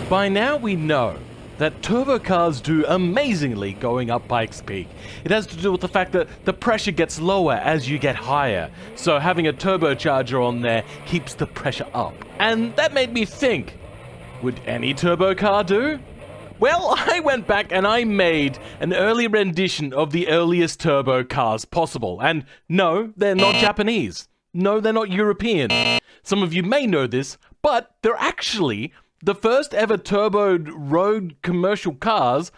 By now we know that turbo cars do amazingly going up Pikes Peak. It has to do with the fact that the pressure gets lower as you get higher, so having a turbocharger on there keeps the pressure up. And that made me think, would any turbo car do? Well, I went back and I made an early rendition of the earliest turbo cars possible. And no, they're not Japanese. No, they're not European. Some of you may know this, but they're actually the first ever turboed road commercial cars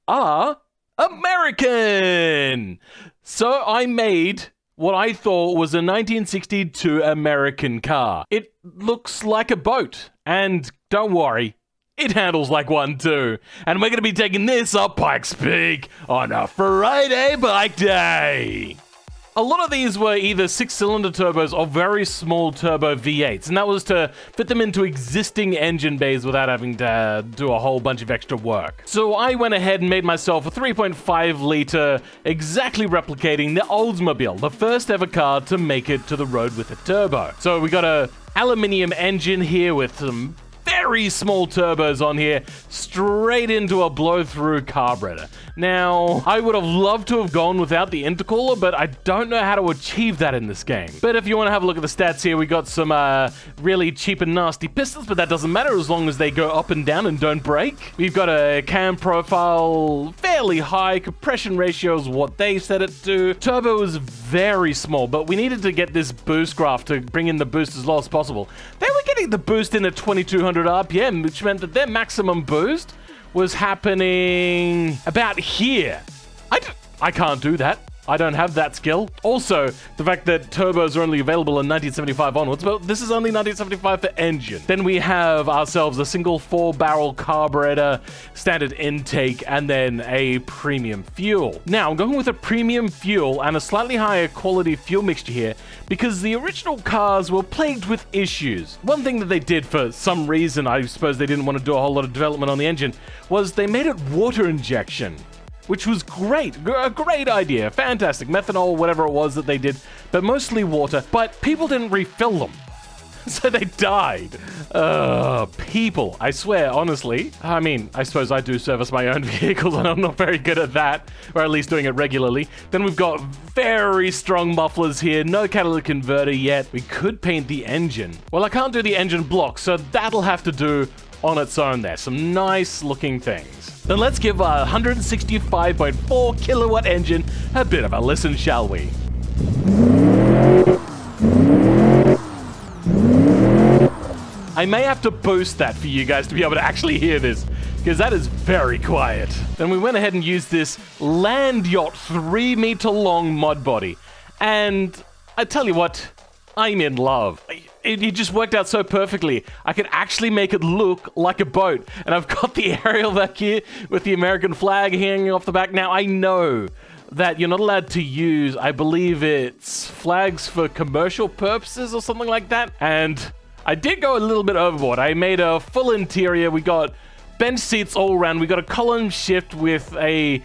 are American. So I made what I thought was a 1962 American car. It looks like a boat, and don't worry, it handles like one too. And we're going to be taking this up Pikes Peak on a Friday bike day. A lot of these were either 6-cylinder turbos or very small turbo V8s, and that was to fit them into existing engine bays without having to do a whole bunch of extra work. So I went ahead and made myself a 3.5 liter, exactly replicating the Oldsmobile, the first ever car to make it to the road with a turbo. So we got a aluminium engine here with some very small turbos on here, straight into a blow-through carburetor. Now, I would have loved to have gone without the intercooler, but I don't know how to achieve that in this game. But if you want to have a look at the stats here, we got some really cheap and nasty pistons, but that doesn't matter as long as they go up and down and don't break. We've got a cam profile fairly high, compression ratio is what they set it to. Turbo is very small, but we needed to get this boost graph to bring in the boost as low as possible. They were getting the boost in at 2200 RPM, which meant that their maximum boost was happening about here. I can't do that. I don't have that skill. Also, the fact that turbos are only available in 1975 onwards, but this is only 1975 for engine. Then we have ourselves a single 4-barrel carburetor, standard intake, and then a premium fuel. Now, I'm going with a premium fuel and a slightly higher quality fuel mixture here because the original cars were plagued with issues. One thing that they did for some reason, I suppose they didn't want to do a whole lot of development on the engine, was they made it water injection, which was great. A great idea. Fantastic. Methanol, whatever it was that they did, but mostly water. But people didn't refill them. So they died. People. I swear, honestly. I mean, I suppose I do service my own vehicles and I'm not very good at that, or at least doing it regularly. Then we've got very strong mufflers here. No catalytic converter yet. We could paint the engine. Well, I can't do the engine block, so that'll have to do on its own there. Some nice looking things. Then let's give a 165.4 kilowatt engine a bit of a listen, shall we? I may have to boost that for you guys to be able to actually hear this, because that is very quiet. Then we went ahead and used this McLandYacht 3-meter long mod body. And I tell you what, I'm in love. It just worked out so perfectly. I could actually make it look like a boat. And I've got the aerial back here with the American flag hanging off the back. Now, I know that you're not allowed to use, I believe it's flags for commercial purposes or something like that. And I did go a little bit overboard. I made a full interior. We got bench seats all around. We got a column shift with a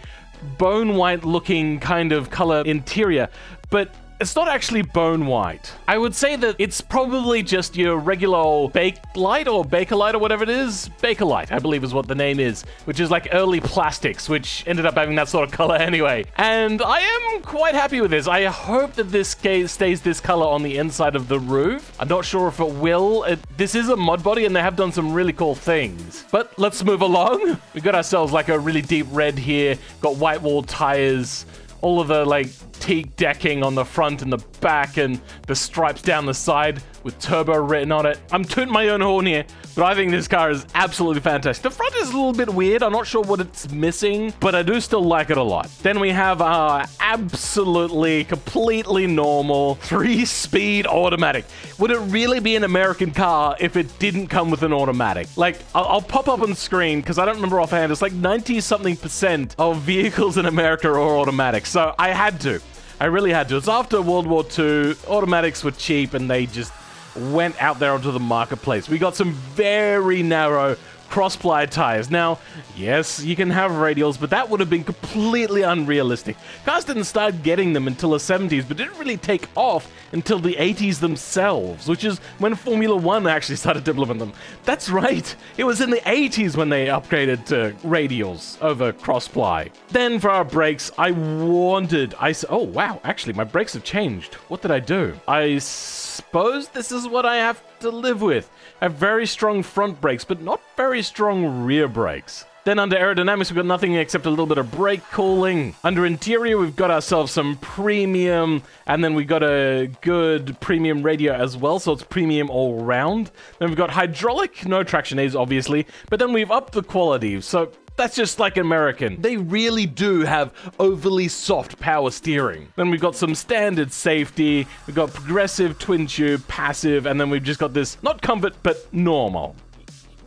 bone white looking kind of color interior. But it's not actually bone white. I would say that it's probably just your regular old Bakelite or Bakelite or whatever it is. Bakelite, I believe is what the name is, which is like early plastics, which ended up having that sort of color anyway. And I am quite happy with this. I hope that this stays this color on the inside of the roof. I'm not sure if it will. This is a mod body and they have done some really cool things. But let's move along. We got ourselves like a really deep red here. Got white wall tires. All of the like teak decking on the front and the back and the stripes down the side with turbo written on it. I'm tooting my own horn here, but I think this car is absolutely fantastic. The front is a little bit weird. I'm not sure what it's missing, but I do still like it a lot. Then we have our absolutely, completely normal 3-speed automatic. Would it really be an American car if it didn't come with an automatic? Like, I'll pop up on screen because I don't remember offhand. It's like 90-something% of vehicles in America are automatic. So I had to. I really had to. It's after World War II. Automatics were cheap and they just went out there onto the marketplace. We got some very narrow cross-ply tires. Now, yes, you can have radials, but that would have been completely unrealistic. Cars didn't start getting them until the 70s, but didn't really take off until the 80s themselves, which is when Formula One actually started to implement them. That's right, it was in the 80s when they upgraded to radials over cross-ply. Then for our brakes, oh wow, actually my brakes have changed. What did I do? I suppose this is what I have to live with. I have very strong front brakes, but not very strong rear brakes. Then under aerodynamics, we've got nothing except a little bit of brake cooling. Under interior, we've got ourselves some premium, and then we've got a good premium radio as well, so it's premium all round. Then we've got hydraulic, no traction aids, obviously, but then we've upped the quality, so that's just like American. They really do have overly soft power steering. Then we've got some standard safety, we've got progressive, twin tube, passive, and then we've just got this, not comfort, but normal.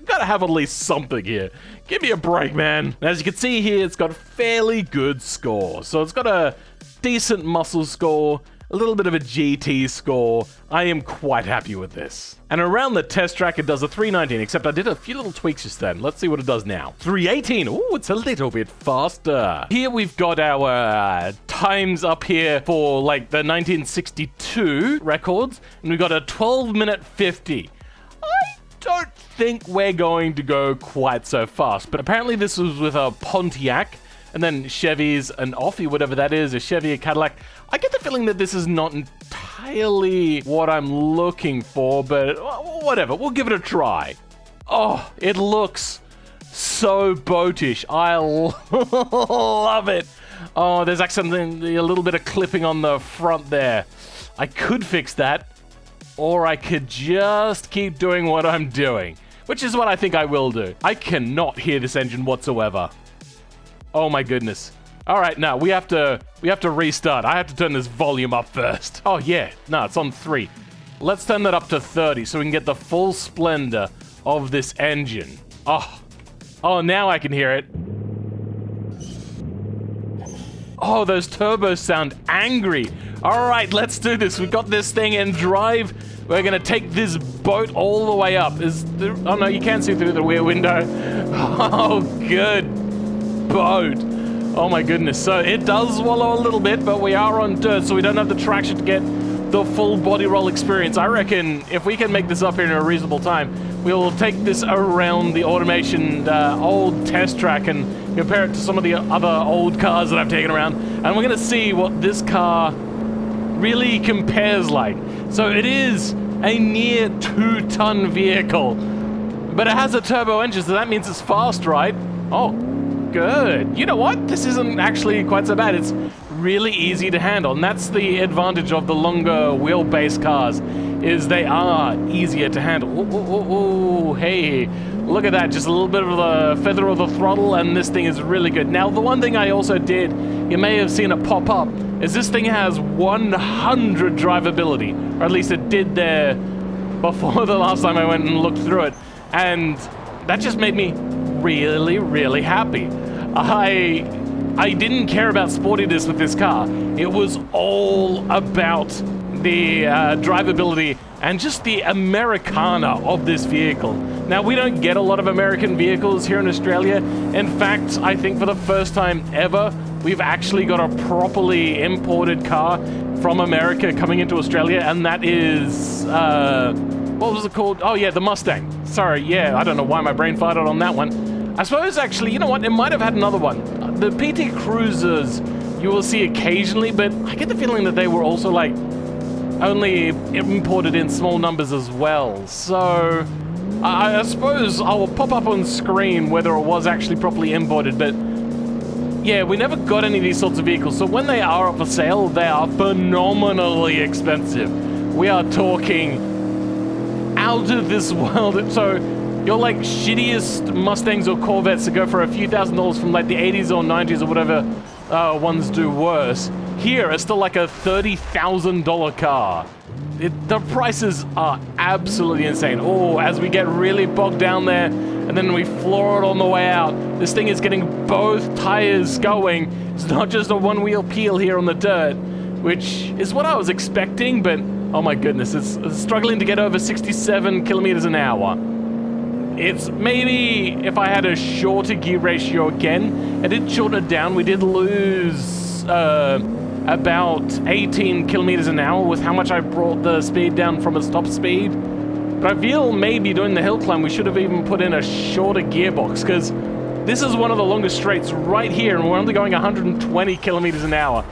Gotta have at least something here. Give me a break, man. As you can see here, it's got a fairly good score. So it's got a decent muscle score, a little bit of a GT score. I am quite happy with this. And around the test track, it does a 319, except I did a few little tweaks just then. Let's see what it does now. 318, ooh, it's a little bit faster. Here we've got our times up here for like the 1962 records, and we've got a 12-minute 50. I don't think we're going to go quite so fast, but apparently this was with a Pontiac, and then Chevy's an Offie, whatever that is, a Chevy, a Cadillac. I get the feeling that this is not entirely what I'm looking for, but whatever, we'll give it a try. Oh, it looks so boatish. I love it. Oh, there's actually a little bit of clipping on the front there. I could fix that, or I could just keep doing what I'm doing, which is what I think I will do. I cannot hear this engine whatsoever. Oh my goodness. All right, now we have to restart. I have to turn this volume up first. Oh yeah, no, it's on 3. Let's turn that up to 30 so we can get the full splendor of this engine. Oh, now I can hear it. Oh, those turbos sound angry. All right, let's do this. We've got this thing in drive. We're gonna take this boat all the way up. Oh no, you can't see through the rear window. Oh, good boat. Oh my goodness. So it does wallow a little bit, but we are on dirt, so we don't have the traction to get the full body roll experience. I reckon if we can make this up here in a reasonable time, we'll take this around the automation old test track and compare it to some of the other old cars that I've taken around, and we're gonna see what this car really compares like. So it is a near 2-ton vehicle, but it has a turbo engine, so that means it's fast, right? Oh, good. You know what? This isn't actually quite so bad. It's really easy to handle, and that's the advantage of the longer wheelbase cars, is they are easier to handle. Oh, hey, look at that. Just a little bit of the feather of the throttle, and this thing is really good. Now, the one thing I also did, you may have seen it pop up, is this thing has 100 drivability, or at least it did there before the last time I went and looked through it, and that just made me really, really happy. I didn't care about sportiness with this car. It was all about the drivability and just the Americana of this vehicle. Now, we don't get a lot of American vehicles here in Australia. In fact, I think for the first time ever, we've actually got a properly imported car from America coming into Australia, and that is, what was it called? Oh yeah, the Mustang. Sorry, yeah, I don't know why my brain farted on that one. I suppose actually, you know what, it might have had another one. The PT Cruisers you will see occasionally, but I get the feeling that they were also like only imported in small numbers as well. So I suppose I will pop up on screen whether it was actually properly imported, but yeah, we never got any of these sorts of vehicles. So when they are up for sale, they are phenomenally expensive. We are talking out of this world. So your like shittiest Mustangs or Corvettes that go for a few $1,000s from like the 80s or 90s or whatever ones do worse, here it's still like a $30,000 car. The prices are absolutely insane. Oh, as we get really bogged down there and then we floor it on the way out, this thing is getting both tires going. It's not just a one-wheel peel here on the dirt, which is what I was expecting, but oh my goodness, it's struggling to get over 67 kilometers an hour. It's maybe if I had a shorter gear ratio again, I did shorten it down. We did lose about 18 kilometers an hour with how much I brought the speed down from its top speed. But I feel maybe doing the hill climb, we should have even put in a shorter gearbox, because this is one of the longest straights right here, and we're only going 120 kilometers an hour.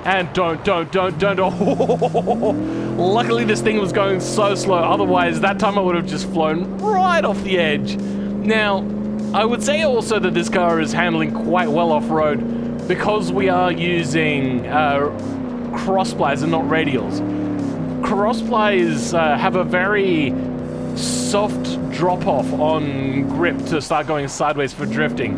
And don't. Oh, luckily this thing was going so slow, otherwise that time I would have just flown right off the edge. Now, I would say also that this car is handling quite well off-road because we are using cross-plies and not radials. Cross-plies have a very soft drop-off on grip to start going sideways for drifting,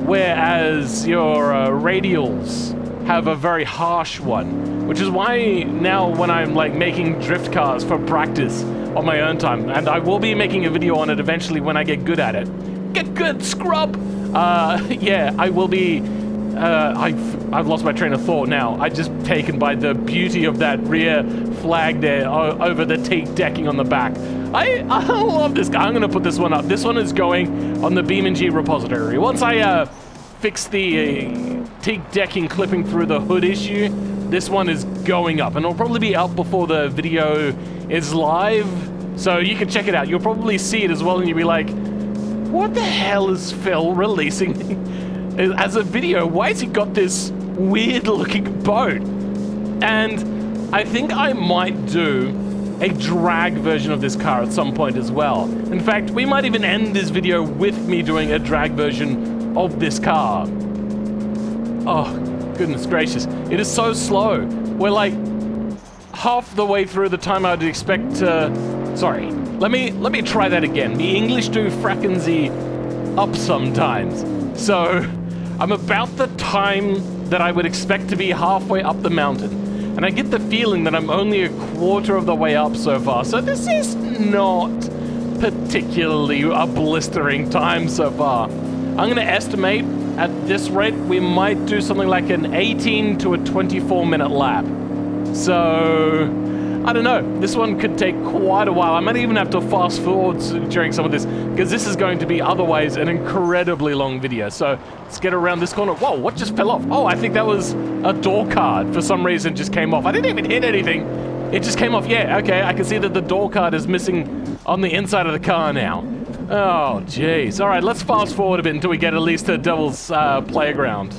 whereas your radials have a very harsh one, which is why now when I'm like making drift cars for practice on my own time, and I will be making a video on it eventually when I get good at it. Get good, scrub! Yeah, I will be... I've lost my train of thought now. I'm just taken by the beauty of that rear flag there over the teak decking on the back. I love this guy. I'm going to put this one up. This one is going on the BeamNG repository. Once I fix the teak decking clipping through the hood issue, this one is going up. And it'll probably be up before the video is live. So you can check it out. You'll probably see it as well and you'll be like, what the hell is Phil releasing as a video? Why has he got this weird looking boat? And I think I might do a drag version of this car at some point as well. In fact, we might even end this video with me doing a drag version of this car. Oh, goodness gracious. It is so slow. We're like half the way through the time I'd expect to... Sorry, let me try that again. The English do frackenzy up sometimes. So I'm about the time that I would expect to be halfway up the mountain. And I get the feeling that I'm only a quarter of the way up so far. So this is not particularly a blistering time so far. I'm going to estimate at this rate we might do something like an 18 to a 24 minute lap. So I don't know. This one could take quite a while. I might even have to fast forward during some of this because this is going to be otherwise an incredibly long video. So let's get around this corner. Whoa, what just fell off? Oh, I think that was a door card for some reason just came off. I didn't even hit anything. It just came off. Yeah, okay. I can see that the door card is missing on the inside of the car now. Oh, jeez. All right, let's fast forward a bit until we get at least to Devil's Playground.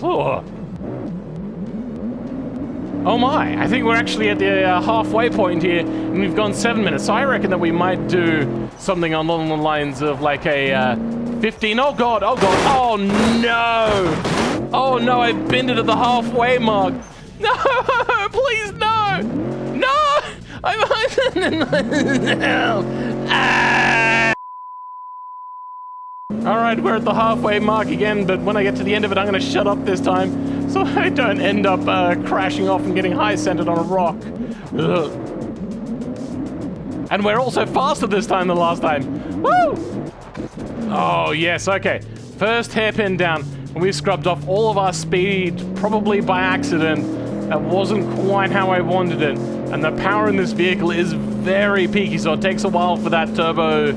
Oh my, I think we're actually at the halfway point here, and we've gone 7 minutes, so I reckon that we might do something along the lines of like a 15, oh god, oh no! Oh no, I've been to the halfway mark. No, please no! No! Alright, we're at the halfway mark again, but when I get to the end of it, I'm going to shut up this time so I don't end up crashing off and getting high-centered on a rock. Ugh. And we're also faster this time than last time. Woo! Oh, yes, okay. First hairpin down, and we scrubbed off all of our speed, probably by accident. That wasn't quite how I wanted it. And the power in this vehicle is very peaky, so it takes a while for that turbo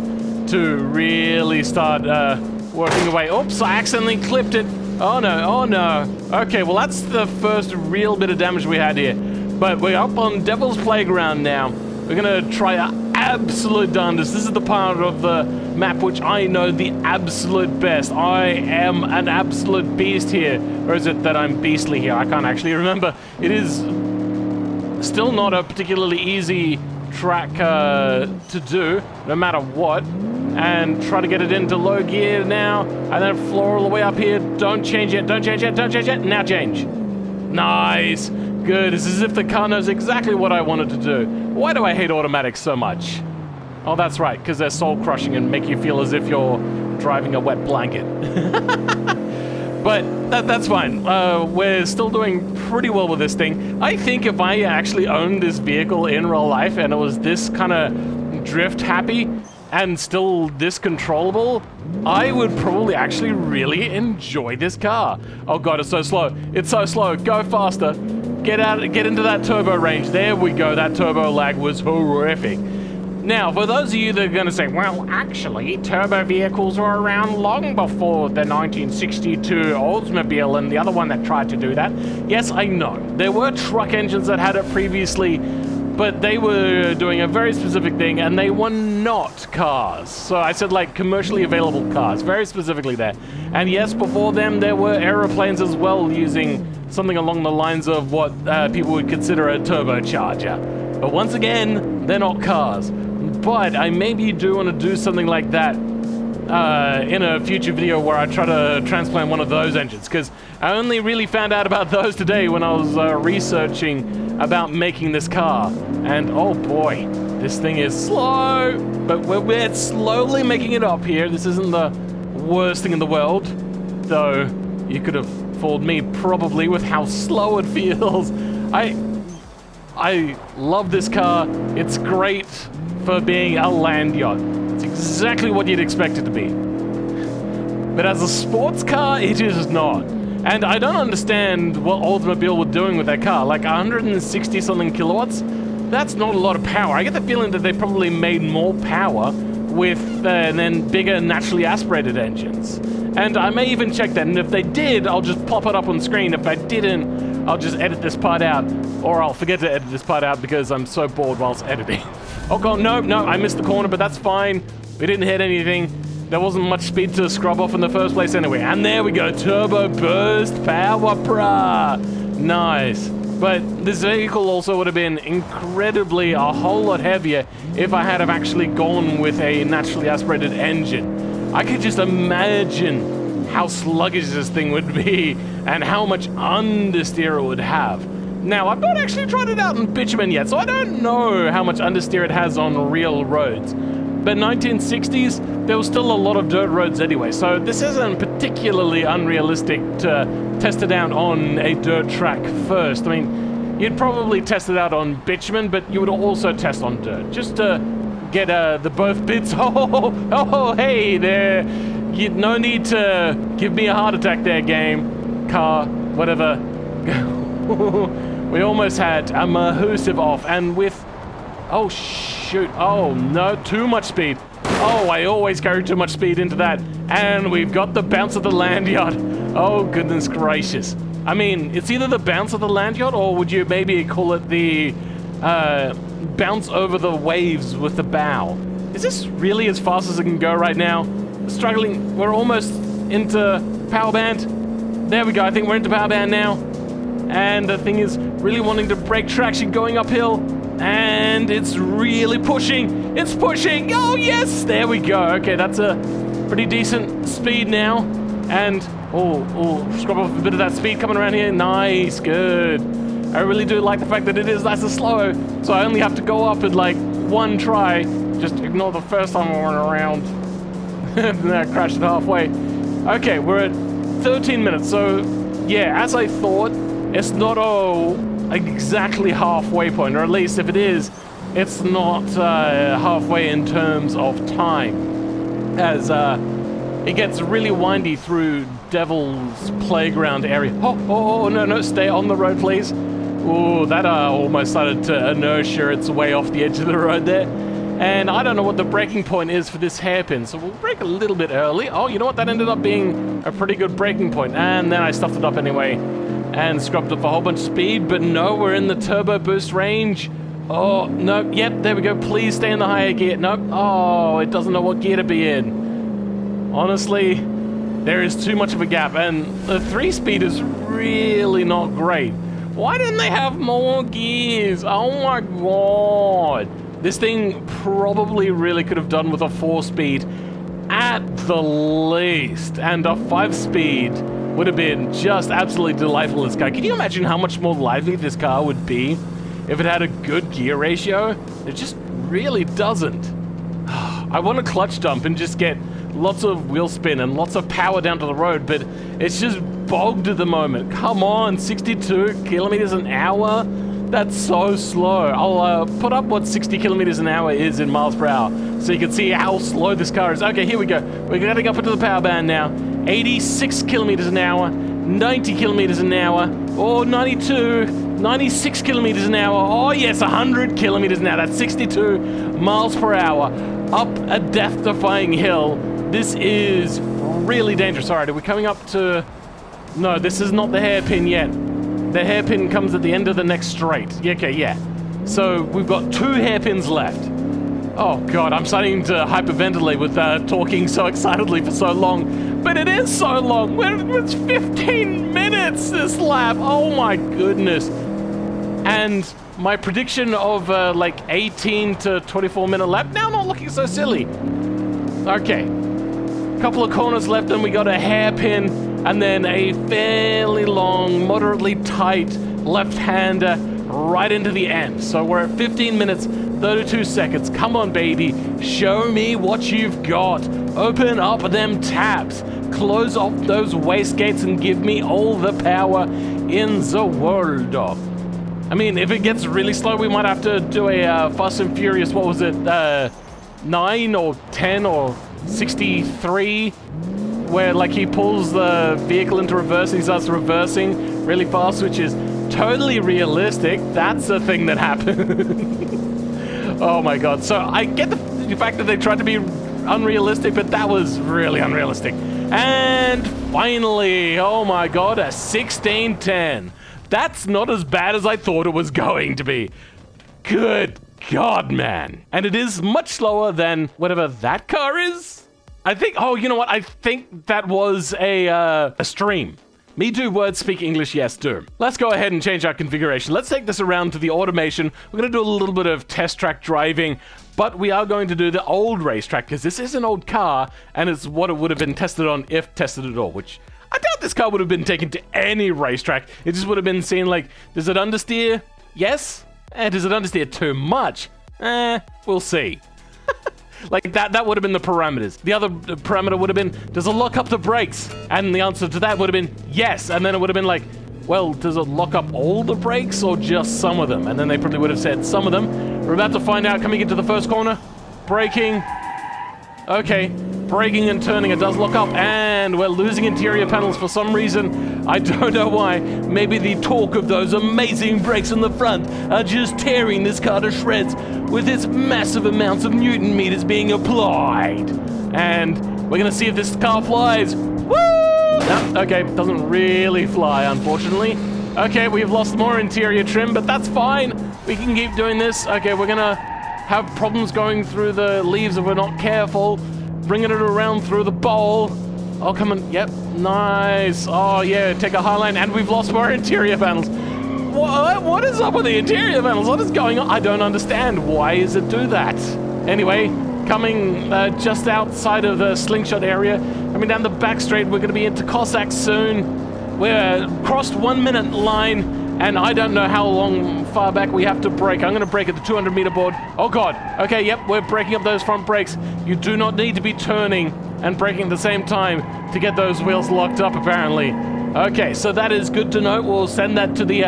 to really start working away. Oops, I accidentally clipped it. Oh no, oh no. Okay, well that's the first real bit of damage we had here. But we're up on Devil's Playground now. We're gonna try our absolute darndest. This is the part of the map which I know the absolute best. I am an absolute beast here. Or is it that I'm beastly here? I can't actually remember. It is still not a particularly easy track to do, no matter what. And try to get it into low gear now, and then floor all the way up here. Don't change it, don't change it, don't change it. Now change. Nice. Good. It's as if the car knows exactly what I wanted to do. Why do I hate automatics so much? Oh, that's right, because they're soul-crushing and make you feel as if you're driving a wet blanket. But that's fine. We're still doing pretty well with this thing. I think if I actually owned this vehicle in real life and it was this kind of drift happy and still this controllable, I would probably actually really enjoy this car. Oh god, it's so slow. It's so slow. Go faster. Get into that turbo range. There we go. That turbo lag was horrific. Now, for those of you that are going to say, well, actually, turbo vehicles were around long before the 1962 Oldsmobile and the other one that tried to do that. Yes, I know. There were truck engines that had it previously, but they were doing a very specific thing, and they were not cars. So I said, like, commercially available cars, very specifically there. And yes, before them, there were aeroplanes as well, using something along the lines of what people would consider a turbocharger. But once again, they're not cars. But I maybe do want to do something like that in a future video where I try to transplant one of those engines, because I only really found out about those today when I was researching about making this car. And oh boy, this thing is slow, but we're slowly making it up here. This isn't the worst thing in the world, though you could have fooled me probably with how slow it feels. I love this car. It's great for being a land yacht. It's exactly what you'd expect it to be. But as a sports car, it is not. And I don't understand what Oldsmobile were doing with that car. Like 160 something kilowatts, that's not a lot of power. I get the feeling that they probably made more power with and then bigger naturally aspirated engines. And I may even check that, and if they did, I'll just pop it up on screen. If I didn't, I'll just edit this part out, or I'll forget to edit this part out because I'm so bored whilst editing. Oh god, no, I missed the corner, but that's fine. We didn't hit anything. There wasn't much speed to scrub off in the first place anyway. And there we go, turbo burst power, brah. Nice. But this vehicle also would have been incredibly a whole lot heavier if I had have actually gone with a naturally aspirated engine. I could just imagine how sluggish this thing would be and how much understeer it would have. Now, I've not actually tried it out in bitumen yet, so I don't know how much understeer it has on real roads. But 1960s, there was still a lot of dirt roads anyway, so this isn't particularly unrealistic to test it out on a dirt track first. I mean, you'd probably test it out on bitumen, but you would also test on dirt, just to get the both bits. Oh, hey there. No need to give me a heart attack there, game, car, whatever. We almost had a Mahusive off, and with... Oh, shoot. Oh, no. Too much speed. Oh, I always carry too much speed into that. And we've got the bounce of the land yacht. Oh, goodness gracious. I mean, it's either the bounce of the land yacht, or would you maybe call it the bounce over the waves with the bow? Is this really as fast as it can go right now? Struggling. We're almost into power band. There we go. I think we're into power band now. And the thing is really wanting to break traction going uphill. And it's really pushing. It's pushing. Oh, yes. There we go. Okay, that's a pretty decent speed now. And, scrub off a bit of that speed coming around here. Nice. Good. I really do like the fact that it is nice and slow. So I only have to go up in, like, one try. Just ignore the first time I went around. And then I crashed it halfway. Okay, we're at 13 minutes. So, yeah, as I thought, it's not exactly halfway point, or at least if it is, it's not halfway in terms of time, as it gets really windy through Devil's Playground area. Oh, no, stay on the road, please. Ooh, that almost started to inertia its way off the edge of the road there. And I don't know what the braking point is for this hairpin, so we'll brake a little bit early. Oh, you know what? That ended up being a pretty good braking point. And then I stuffed it up anyway and scrubbed up a whole bunch of speed. But no, we're in the turbo boost range. Oh, no. Yep, there we go. Please stay in the higher gear. Nope. Oh, it doesn't know what gear to be in. Honestly, there is too much of a gap. And the 3-speed is really not great. Why didn't they have more gears? Oh my god. This thing probably really could have done with a 4-speed at the least, and a 5-speed would have been just absolutely delightful in this car. Can you imagine how much more lively this car would be if it had a good gear ratio? It just really doesn't. I want to clutch dump and just get lots of wheel spin and lots of power down to the road, but it's just bogged at the moment. Come on, 62 kilometers an hour? That's so slow. I'll put up what 60 kilometers an hour is in miles per hour so you can see how slow this car is. Okay, here we go. We're getting up into the power band now. 86 kilometers an hour, 90 kilometers an hour, or 92. 96 kilometers an hour. Oh yes, 100 kilometers an hour. That's 62 miles per hour up a death-defying hill. This is really dangerous. All right, are we coming up to... No, this is not the hairpin yet. The hairpin comes at the end of the next straight. Yeah, okay, yeah. So we've got 2 hairpins left. Oh god, I'm starting to hyperventilate with talking so excitedly for so long. But it is so long. It's 15 minutes, this lap. Oh my goodness. And my prediction of like 18 to 24 minute lap, now not looking so silly. Okay. Couple of corners left and we got a hairpin and then a fairly long, moderately tight left-hander right into the end. So we're at 15 minutes, 32 seconds. Come on, baby. Show me what you've got. Open up them tabs. Close off those wastegates and give me all the power in the world. I mean, if it gets really slow, we might have to do a Fast and Furious, what was it, 9 or 10 or 63, where like he pulls the vehicle into reverse and he starts reversing really fast, which is totally realistic. That's a thing that happened. Oh my god. So I get the fact that they tried to be unrealistic, but that was really unrealistic. And finally, oh my god, a 16:10. That's not as bad as I thought it was going to be. Good god, man. And it is much slower than whatever that car is. I think, oh, you know what? I think that was a stream. Me do words, speak English, yes, do. Let's go ahead and change our configuration. Let's take this around to the automation. We're going to do a little bit of test track driving, but we are going to do the old racetrack because this is an old car and it's what it would have been tested on if tested at all, which I doubt this car would have been taken to any racetrack. It just would have been seen like, does it understeer? Yes. And does it understeer too much? We'll see. Like that would have been the parameters. The other parameter would have been, does it lock up the brakes? And the answer to that would have been yes. And then it would have been like, well, does it lock up all the brakes or just some of them? And then they probably would have said some of them. We're about to find out coming into the first corner. Braking. Okay. Braking and turning, it does lock up, and we're losing interior panels for some reason. I don't know why. Maybe the torque of those amazing brakes in the front are just tearing this car to shreds with its massive amounts of Newton meters being applied. And we're gonna see if this car flies. Woo! No, okay, doesn't really fly, unfortunately. Okay, we've lost more interior trim, but that's fine. We can keep doing this. Okay, we're gonna have problems going through the leaves if we're not careful. Bringing it around through the bowl. Oh, come on. Yep. Nice. Oh, yeah. Take a high line. And we've lost more interior panels. What is up with the interior panels? What is going on? I don't understand. Why does it do that? Anyway, coming just outside of the slingshot area. Coming down the back straight. We're going to be into Cossacks soon. We're crossed 1 minute line. And I don't know how far back we have to brake. I'm going to brake at the 200 meter board. Oh god. Okay, yep, we're braking up those front brakes. You do not need to be turning and braking at the same time to get those wheels locked up, apparently. Okay, so that is good to know. We'll send that to the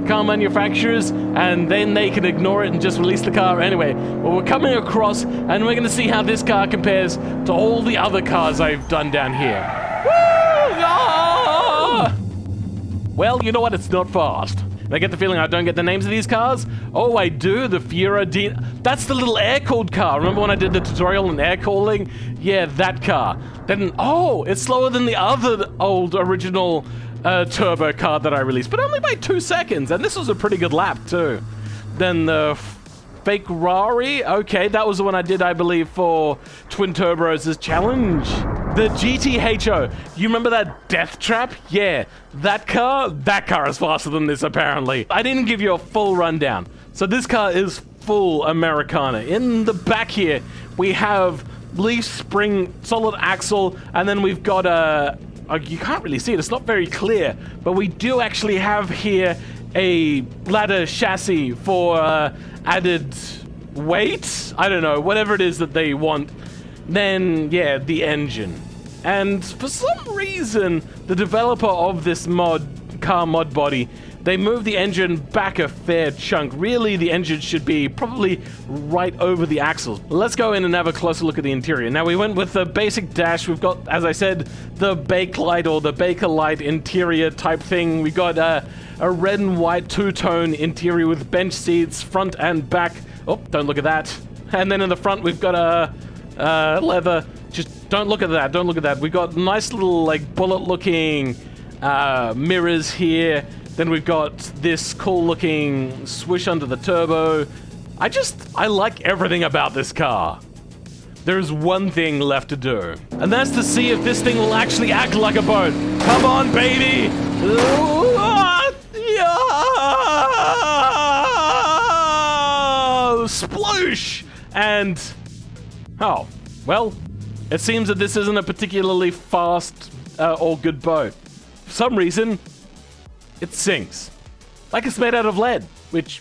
car manufacturers, and then they can ignore it and just release the car anyway. Well, we're coming across, and we're going to see how this car compares to all the other cars I've done down here. Woo! Ah! Well, you know what? It's not fast. And I get the feeling I don't get the names of these cars. Oh, I do. The Fiera D. That's the little air-cooled car. Remember when I did the tutorial on air cooling? Yeah, that car. Then, oh, it's slower than the other old original turbo car that I released, but only by 2 seconds. And this was a pretty good lap, too. Then the fake Rari. Okay, that was the one I did, I believe, for Twin Turbos' challenge. The GTHO. You remember that death trap? Yeah, that car is faster than this, apparently. I didn't give you a full rundown. So this car is full Americana. In the back here, we have leaf spring, solid axle, and then we've got you can't really see it, it's not very clear, but we do actually have here a ladder chassis for added weight. I don't know, whatever it is that they want. Then, yeah, the engine. And for some reason, the developer of this car mod body, They moved the engine back a fair chunk. Really, the engine should be probably right over the axles. Let's go in and have a closer look at the interior. Now, we went with the basic dash. We've got, as I said, the Bakelite or the Bakelite interior type thing. We got a red and white two-tone interior with bench seats, front and back. Oh, don't look at that. And then in the front, we've got a leather. Just don't look at that. Don't look at that. We've got nice little, like, bullet-looking mirrors here. Then we've got this cool-looking swish under the turbo. I like everything about this car. There's one thing left to do, and that's to see if this thing will actually act like a boat. Come on, baby! Sploosh! And, oh, well, it seems that this isn't a particularly fast or good boat. For some reason, it sinks. Like it's made out of lead, which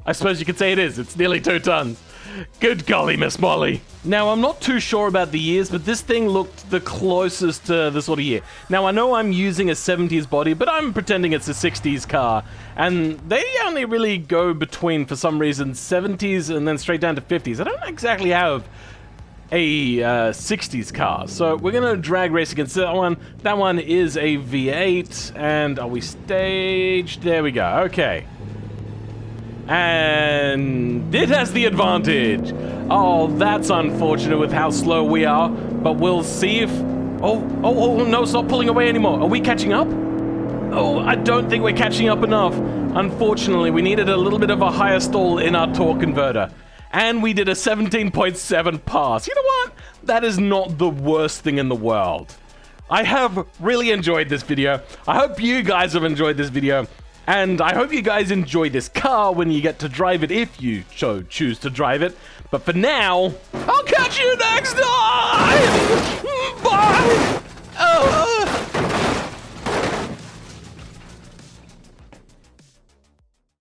I suppose you could say it is. It's nearly 2 tons. Good golly, Miss Molly. Now, I'm not too sure about the years, but this thing looked the closest to the sort of year. Now, I know I'm using a 70s body, but I'm pretending it's a 60s car. And they only really go between, for some reason, 70s and then straight down to 50s. I don't exactly have a 60s car. So we're going to drag race against that one. That one is a V8. And are we staged? There we go. Okay. And it has the advantage. Oh, that's unfortunate with how slow we are. But we'll see if... Oh, no, stop pulling away anymore. Are we catching up? Oh, I don't think we're catching up enough. Unfortunately, we needed a little bit of a higher stall in our torque converter. And we did a 17.7 pass. You know what? That is not the worst thing in the world. I have really enjoyed this video. I hope you guys have enjoyed this video. And I hope you guys enjoy this car when you get to drive it, if you so choose to drive it. But for now, I'll catch you next time! Bye!